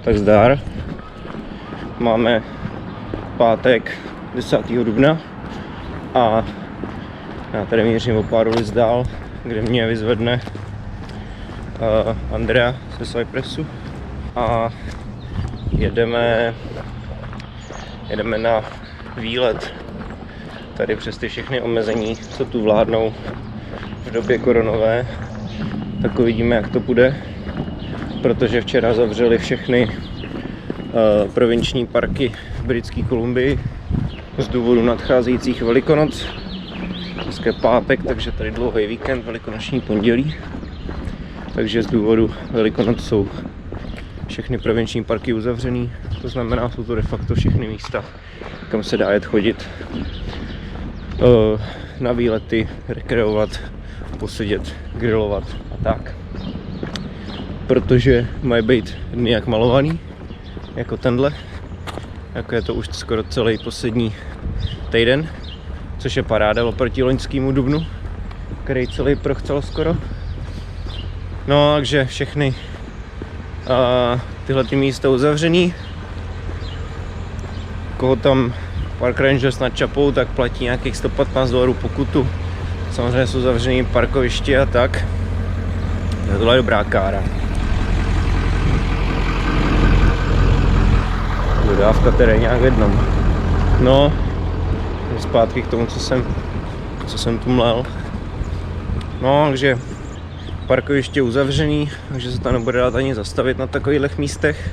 Tak zdar. Máme pátek 10. dubna a já tady mířím o pár ulic dál, kde mě vyzvedne Andrea ze Cypressu a jedeme na výlet tady přes ty všechny omezení, co tu vládnou v době koronové. Tak uvidíme, jak to bude, protože včera zavřeli všechny provinční parky v Britské Kolumbii z důvodu nadcházejících Velikonoc. Dneska je pátek, takže tady dlouhý víkend, velikonoční pondělí. Takže z důvodu Velikonoc jsou všechny provinční parky uzavřený. To znamená, jsou to de facto všechny místa, kam se dá jet chodit na výlety, rekreovat, posedět, grillovat a tak. Protože mají být dny jak malovaný, jako tenhle, jako je to už skoro celý poslední týden, což je paráda oproti loňskému dubnu, který celý prochcel skoro. No, takže všechny tyhle ty místa uzavřený. Koho tam Park Rangers načapou, tak platí nějakých $115 pokutu. Samozřejmě jsou zavřený parkoviště a tak. Tohle je dobrá kára. Dodávka tedy nějak v jednom. No, zpátky k tomu, co jsem tu mlel. No, takže parkoviště uzavřený, takže se tam nebude dát ani zastavit na takových místech.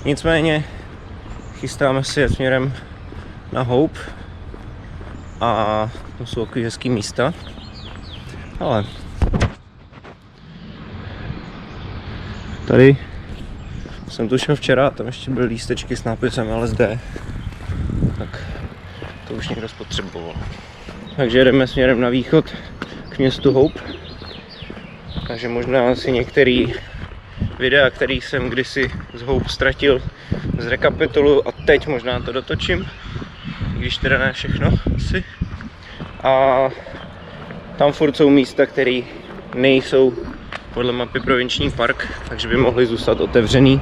Nicméně chystáme si jet směrem na Hope a to jsou takový hezký místa. Ale tady jsem tu šel včera, tam ještě byly lístečky s nápisem LSD, tak to už někdo spotřeboval. Takže jedeme směrem na východ k městu Hope. Takže možná si některý videa, který jsem kdysi z Hope ztratil, zrekapituluju a teď možná to dotočím, i když teda ne všechno asi. A tam furt jsou místa, které nejsou podle mapy provinční park, takže by mohly zůstat otevřený.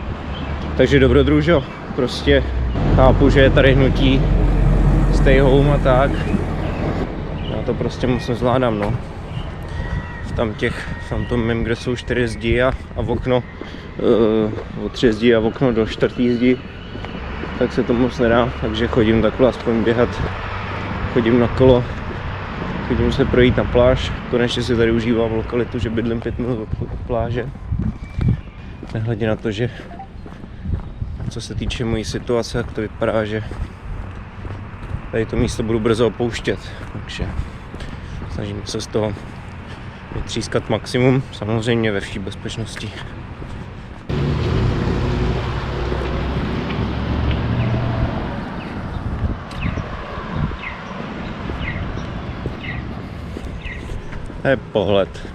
Takže dobrodružo, prostě chápu, že je tady hnutí stay home a tak. Já to prostě moc nezvládám, no. V tom mém, kde jsou 4 zdi a okno, od 3 zdi a okno do 4. zdi, tak se to moc nedá, takže chodím takhle aspoň běhat, chodím na kolo, chodím se projít na pláž, konečně si tady užívám lokalitu, že bydlím 5 minut od pláže, nehledě na to, že co se týče mojí situace, tak to vypadá, že tady to místo budu brzo opouštět, takže snažím se z toho vytřískat maximum, samozřejmě ve vší bezpečnosti. To je pohled.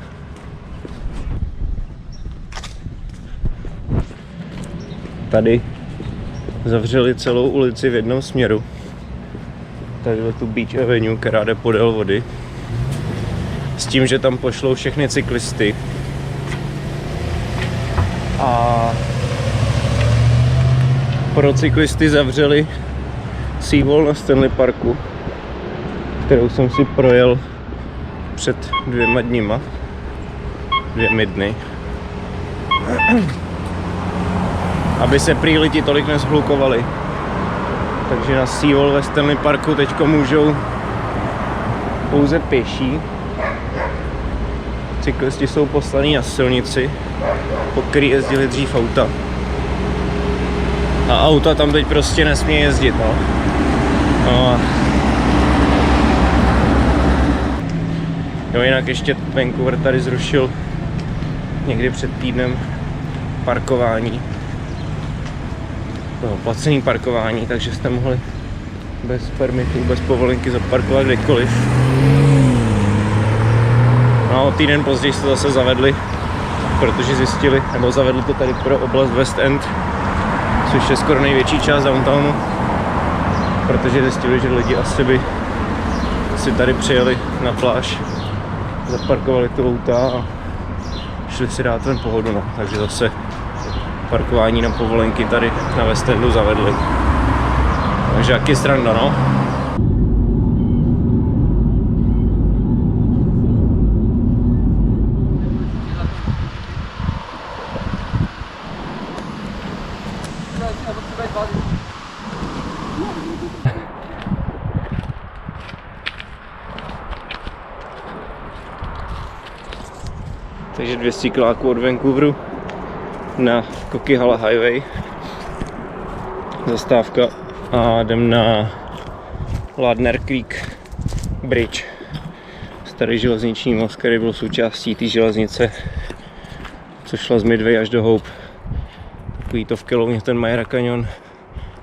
Tady zavřeli celou ulici v jednom směru. Tady tu Beach Avenue, která jde podél vody. S tím, že tam pošlou všechny cyklisty. A pro cyklisty zavřeli Seawall na Stanley Parku, kterou jsem si projel před 2 dny. Aby se prý lidi tolik nezhlukovali. Takže na Seawall ve Stanley Parku teďko můžou pouze pěší. Cyklisti jsou poslaní na silnici, po který jezdili dřív auta. A auta tam teď prostě nesmí jezdit, no. Jo, jinak ještě Vancouver tady zrušil někdy před týdnem parkování. Placený parkování, takže jste mohli bez permitu, bez povolenky zaparkovat kdekoliv. No a o týden později se zase zavedli, protože zjistili, nebo zavedli to tady pro oblast West End, což je skoro největší část downtownu, protože zjistili, že lidi asi by si tady přijeli na pláž, zaparkovali tu auta a šli si dát ven pohodu, no. Takže zase parkování na povolenky tady na West Endu zavedli. Takže jaký sranda, no. Takže 200 kiláků od Vancouveru na Coquihalla Highway, zastávka, a jdem na Ladner Creek Bridge, starý železniční most, který byl součástí té železnice, co šla z Midway až do Hope. Takový to v Kelowně, ten Myra Canyon,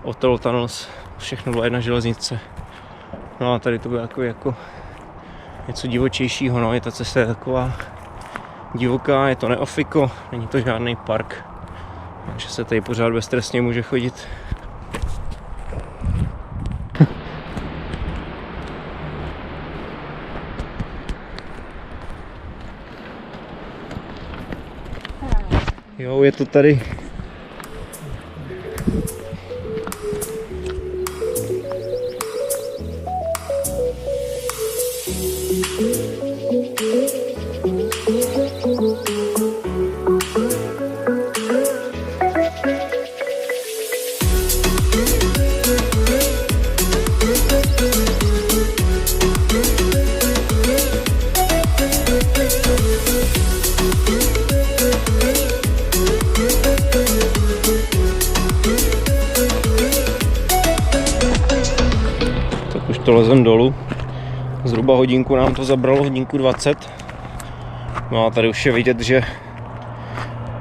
Ottawa Tunnels, všechno byla jedna železnice. No a tady to bylo jako něco divočejšího, no, je ta cesta je taková divoká, je to neofiko, není to žádný park, takže se tady pořád beztrestně může chodit. Jo, je to tady. To lezem dolů, zhruba hodinku nám to zabralo, hodinku 20. No a tady už je vidět, že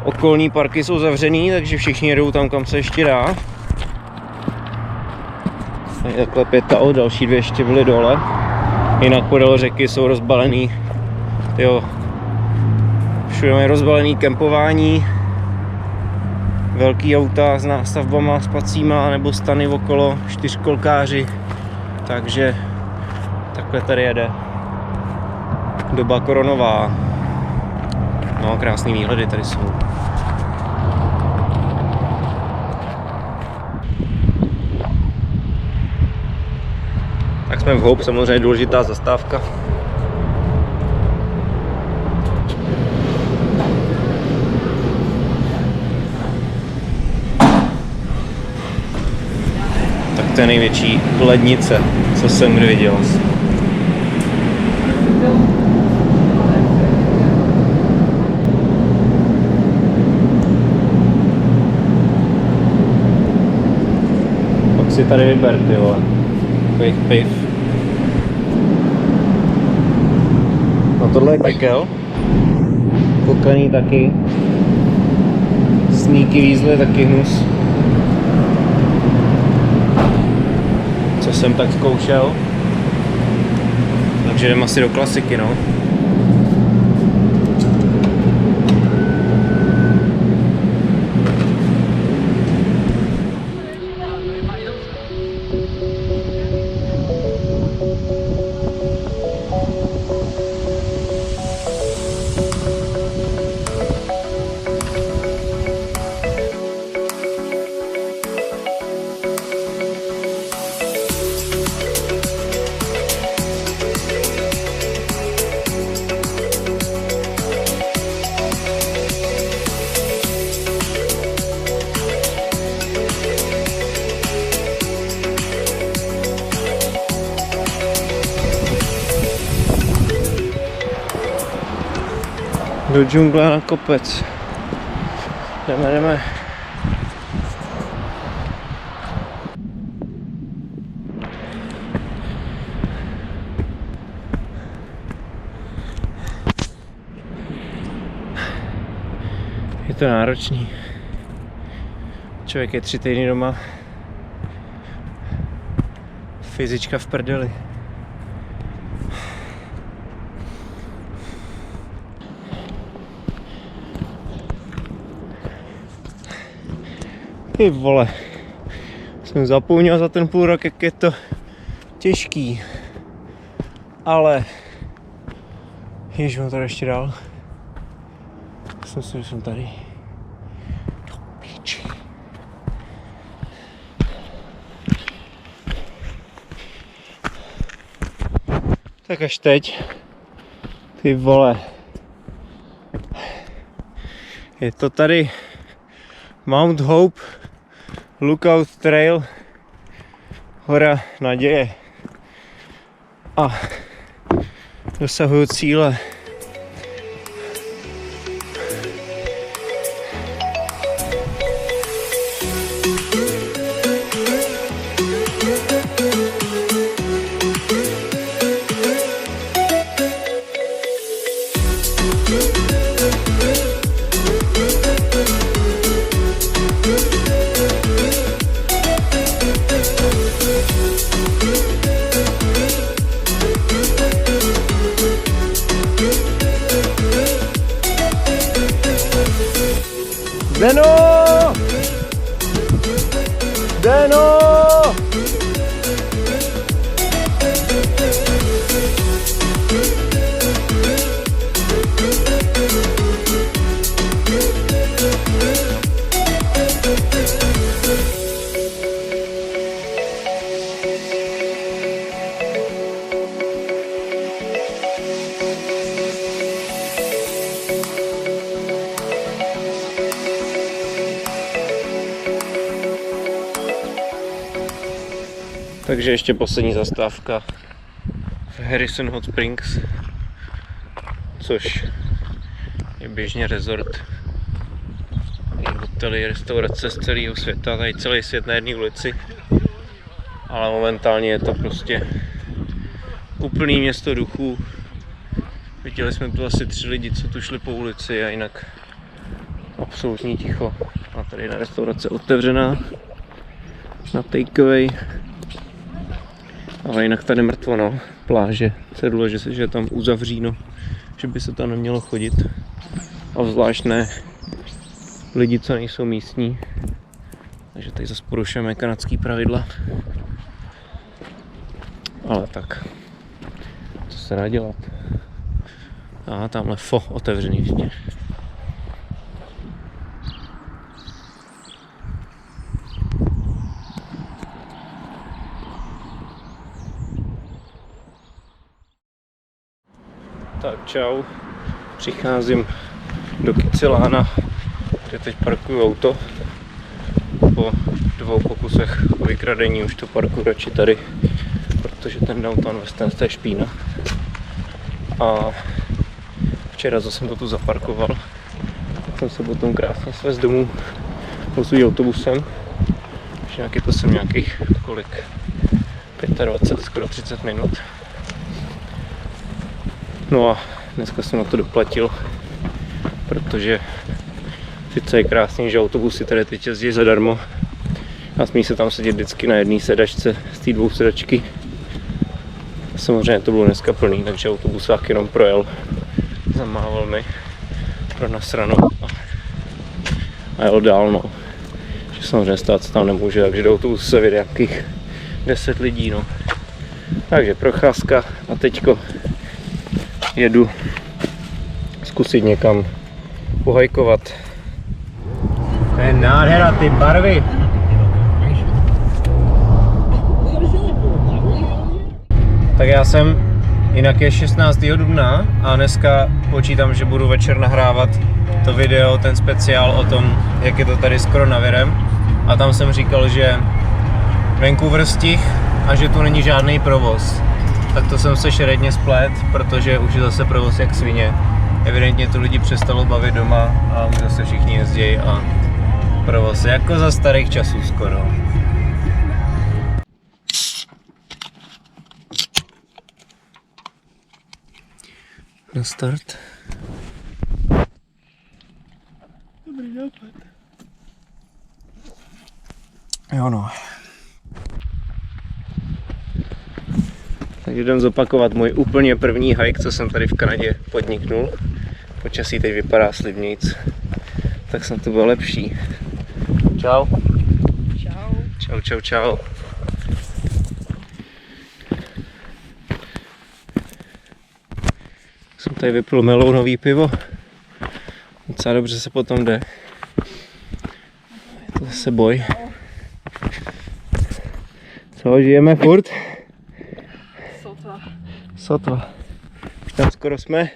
okolní parky jsou zavřený, takže všichni jedou tam, kam se ještě dá. Tady takhle 5 aut, další 2 ještě byly dole. Jinak podél řeky jsou rozbalený, jo, všude mají rozbalený kempování, velký auta s nástavbama, spacíma nebo stany okolo, 4kolkáři. Takže takhle tady jede doba koronová. No, krásný výhledy tady jsou. Tak jsme v Hope, samozřejmě důležitá zastávka. To je největší lednice, co jsem kdy viděl. Pak si tady vyber, ty vole. Takových piv. No tohle je kekel. Kokaný taky. Sneaky Weasley taky hnus. Co jsem tak zkoušel. Takže jdem asi do klasiky, no. Do džungle na kopec. Jdeme. Je to náročný. Člověk je 3 týdny doma. Fyzička v prdeli. Ty vole, jsem zapomněl za ten půl rok, jak je to těžký, ale ježiš, mám to ještě dál. Myslím si, že jsem tady. Tak až teď. Ty vole. Je to tady Mount Hope Lookout Trail, hora naděje. A dosahuju cíle. Zdeno! Zdeno! Takže ještě poslední zastávka v Harrison Hot Springs, což je běžně resort. I hotely, restaurace z celého světa, tady celý svět na jedné ulici. Ale momentálně je to prostě úplný město duchů. Viděli jsme tu asi 3 lidi, co tu šli po ulici, a jinak absolutní ticho. A tady je restaurace otevřená na takeaway. Ale jinak tady mrtvo, no. Pláže, cedule, že je tam uzavříno, že by se tam nemělo chodit. A zvlášť ne lidi, co nejsou místní. Takže tady zase porušujeme kanadský pravidla. Ale tak, co se dá dělat? A tamhle otevřený ještě. Tak čau, přicházím do Kycelána, kde teď parkuju auto. Po 2 pokusech o vykradení už to parkuju radši tady, protože ten downtown West End je špína. A včera zase jsem to tu zaparkoval, tak jsem se potom krásně svez domů posuděl autobusem. Jinak je to sem nějakých kolik? 25, skoro 30 minut. No a dneska jsem na to doplatil, protože sice je krásný, že autobusy tady teď jezdí zadarmo a smí se tam sedět vždycky na jedné sedačce z té 2 sedačky. Samozřejmě to bylo dneska plný, takže autobusák jenom projel, zamával mi pro nasranou a jel dál, no. Že samozřejmě stát se tam nemůže, takže do autobusu se vyjde nějakých 10 lidí, no. Takže procházka a teďko jedu zkusit někam pohajkovat. To je nádhera, ty barvy. Tak já jsem, jinak je 16. dubna a dneska počítám, že budu večer nahrávat to video, ten speciál o tom, jak je to tady s koronavirem. A tam jsem říkal, že Vancouver stih a že tu není žádný provoz. Tak to jsem se šeredně splet, protože už je zase provoz jak svině. Evidentně to lidi přestalo bavit doma a už zase všichni jezdí a provoz jako za starých časů skoro. Na start. Dobrý nápad. Jo no. Takže jdem zopakovat můj úplně první hike, co jsem tady v Kanadě podniknul. Počasí teď vypadá slibnějc, tak snad to bylo lepší. Čau. Čau. Čau, čau, čau. Jsem tady vypil melounový pivo. Docela dobře se potom jde. Je to zase boj. Co, žijeme furt? Sotva. Už tam skoro jsme.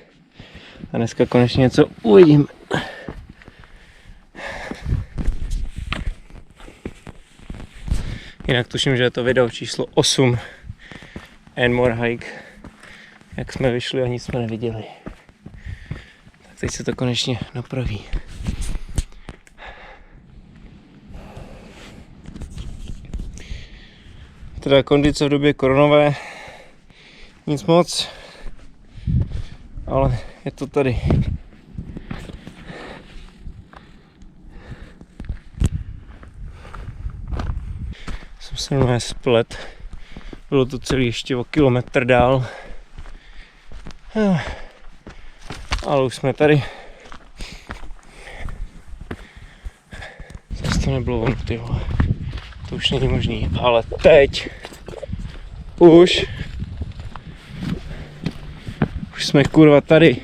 A dneska konečně něco uvidím. Jinak tuším, že je to video číslo 8. And more hike. Jak jsme vyšli a nic jsme neviděli. Tak teď se to konečně napraví. Teda kondice v době koronové. Nic moc. Ale je to tady. Jsem se normálně splet. Bylo to celý ještě o kilometr dál. Ale už jsme tady. Zase to nebylo ono, ty vole. To už není možný. Ale teď už jsme kurva tady.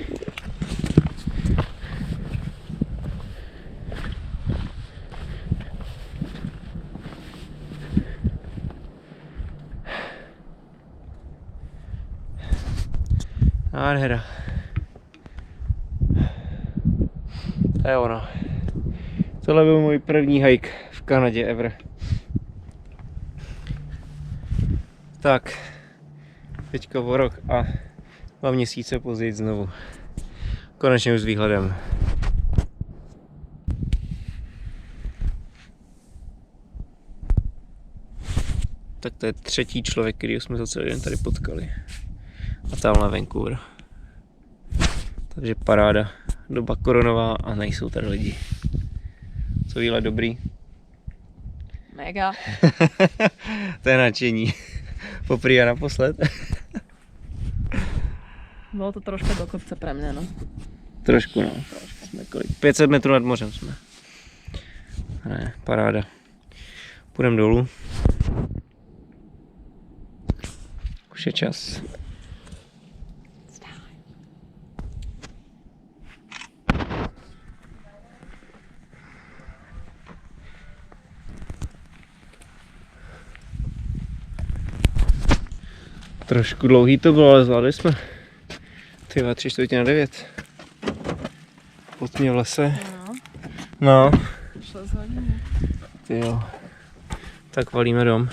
Nádhera. To je ono. Tohle byl můj první hike v Kanadě ever. Tak, teďka o rok a 2 měsíce později znovu. Konečně už s výhledem. Tak to je 3. člověk, kterýho jsme za celý den tady potkali. A tamhle Vancouver. Takže paráda. Doba koronová a nejsou tady lidi. Co výhled dobrý? Mega. To je nadšení. Poprvé a naposled. Bylo to troška do kopce pre mňa, no. Trošku, no. Jsme kolik? 500 metrů nad mořem jsme. Ne, paráda. Půjdeme dolů. Už je čas. Trošku dlouhý to bylo, ale zvládli jsme. Tyva, 8:45. Po tmě v lese. No. 6 hodin. Ty jo. Tak valíme dom.